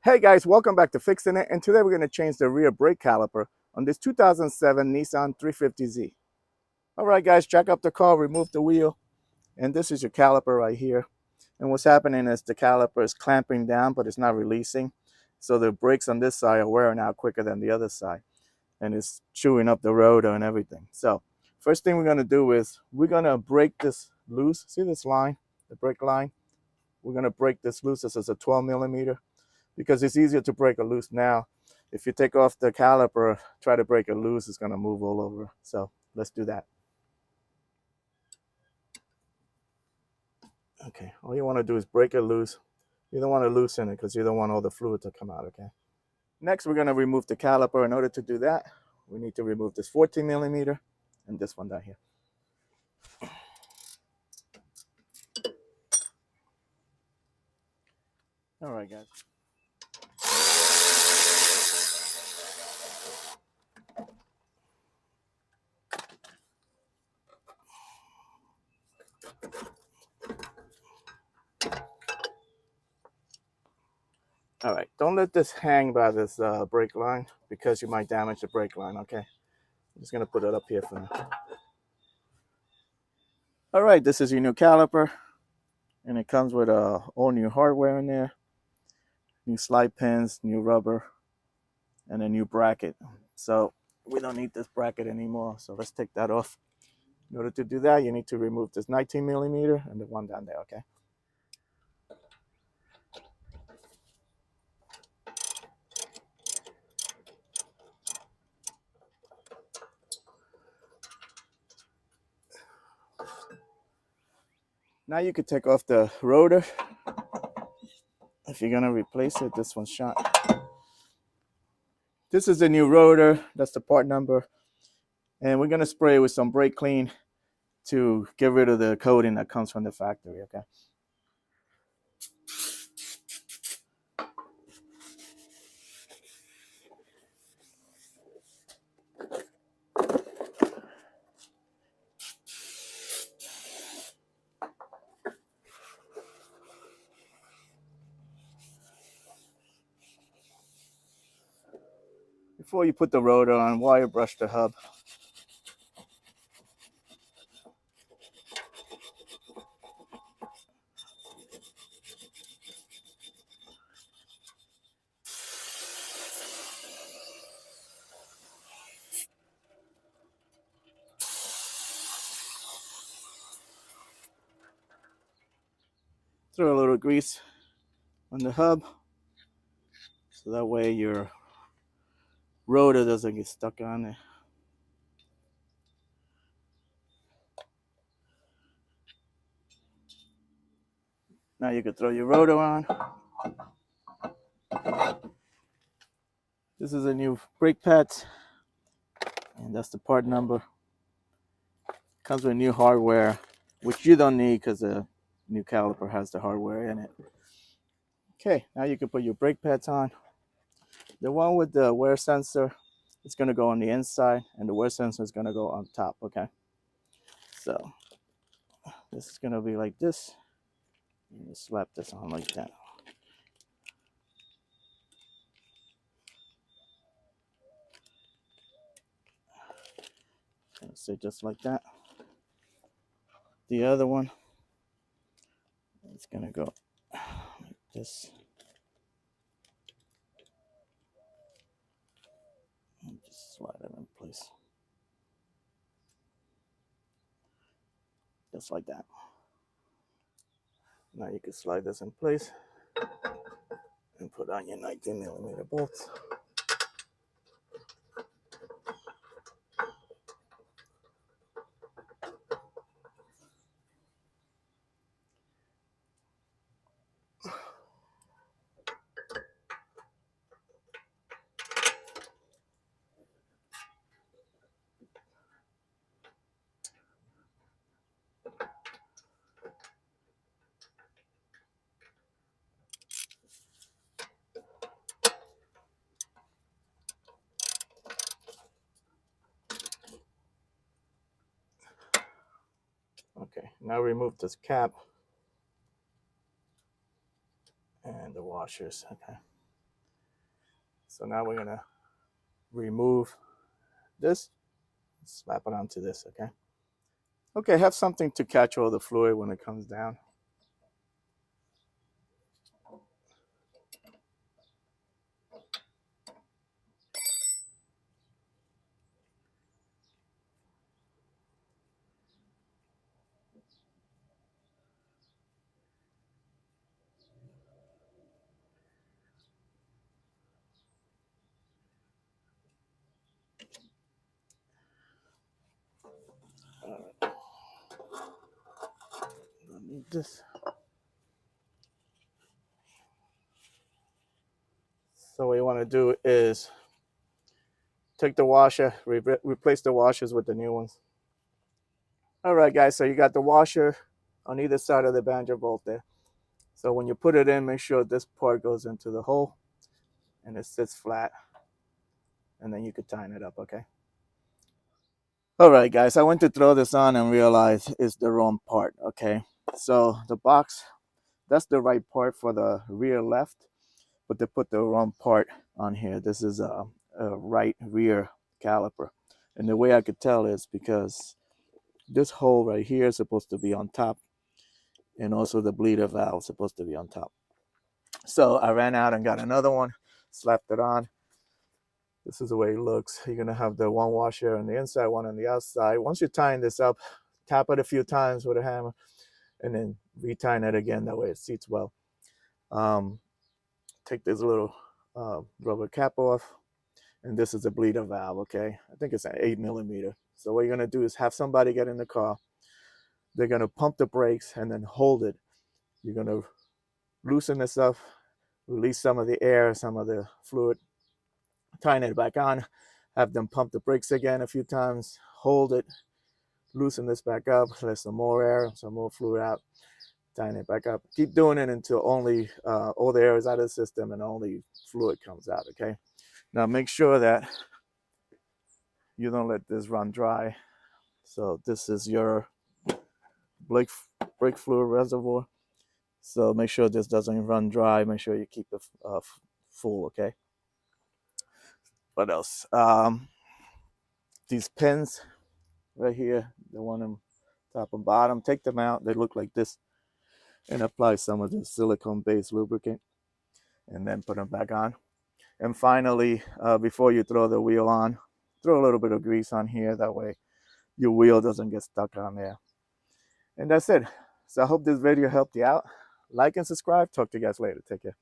Hey guys, welcome back to Fixin' It, and today we're going to change the rear brake caliper on this 2007 Nissan 350Z. All right guys, jack up the car, remove the wheel, and this is your caliper right here. And what's happening is the caliper is clamping down, but it's not releasing. So the brakes on this side are wearing out quicker than the other side, and it's chewing up the rotor and everything. So first thing we're going to do is we're going to break this loose. See this line, the brake line? We're going to break this loose. This is a 12 millimeter. Because it's easier to break it loose now. If you take off the caliper, try to break it loose, it's going to move all over. So let's do that. Okay, all you want to do is break it loose. You don't want to loosen it because you don't want all the fluid to come out, okay? Next, we're going to remove the caliper. In order to do that, we need to remove this 14 millimeter and this one down here. All right, guys. All right, don't let this hang by this brake line because you might damage the brake line, okay? I'm just going to put it up here for now. All right, this is your new caliper, and it comes with all new hardware in there, new slide pins, new rubber, and a new bracket. So we don't need this bracket anymore, so let's take that off. In order to do that, you need to remove this 19 millimeter and the one down there, okay? Now you could take off the rotor. If you're gonna replace it, this one's shot. This is the new rotor, that's the part number. And we're gonna spray it with some brake clean to get rid of the coating that comes from the factory, okay? Before you put the rotor on, wire brush the hub. Throw a little grease on the hub so that way your rotor doesn't get stuck on it. Now you can throw your rotor on. This is a new brake pads, and that's the part number. Comes with new hardware, which you don't need because the new caliper has the hardware in it. Okay, now you can put your brake pads on. The one with the wear sensor is going to go on the inside, and the wear sensor is going to go on top, okay? So this is going to be like this. You slap this on like that. So just like that. The other one is going to go like this. And just slide it in place. Just like that. Now you can slide this in place and put on your 19 millimeter bolts. Okay, now remove this cap and the washers, okay. So now we're gonna remove this, slap it onto this, okay? Okay, have something to catch all the fluid when it comes down. This. So what you want to do is take the washer, replace the washers with the new ones. All right, guys, so you got the washer on either side of the banjo bolt there. So when you put it in, make sure this part goes into the hole and it sits flat, and then you could tighten it up, okay? All right, guys, I went to throw this on and realized it's the wrong part, okay? So the box, that's the right part for the rear left, but they put the wrong part on here. This is a right rear caliper. And the way I could tell is because this hole right here is supposed to be on top, and also the bleeder valve is supposed to be on top. So I ran out and got another one, slapped it on. This is the way it looks. You're gonna have the one washer on the inside, one on the outside. Once you tighten this up, tap it a few times with a hammer, and then re-tighten it again. That way it seats well. Take this little rubber cap off, and this is a bleeder valve, okay? I think it's an 8mm. So what you're gonna do is have somebody get in the car. They're gonna pump the brakes and then hold it. You're gonna loosen this up, release some of the air, some of the fluid, tighten it back on, have them pump the brakes again a few times, hold it, loosen this back up, let some more air, some more fluid out, tighten it back up. Keep doing it until only all the air is out of the system and only fluid comes out, okay? Now make sure that you don't let this run dry. So this is your brake fluid reservoir. So make sure this doesn't run dry. Make sure you keep it full, okay? What else? These pins right here, the one on top and bottom, take them out. They look like this, and apply some of the silicone-based lubricant, and then put them back on. And finally, before you throw the wheel on, throw a little bit of grease on here. That way your wheel doesn't get stuck on there. And that's it. So I hope this video helped you out. Like and subscribe. Talk to you guys later. Take care.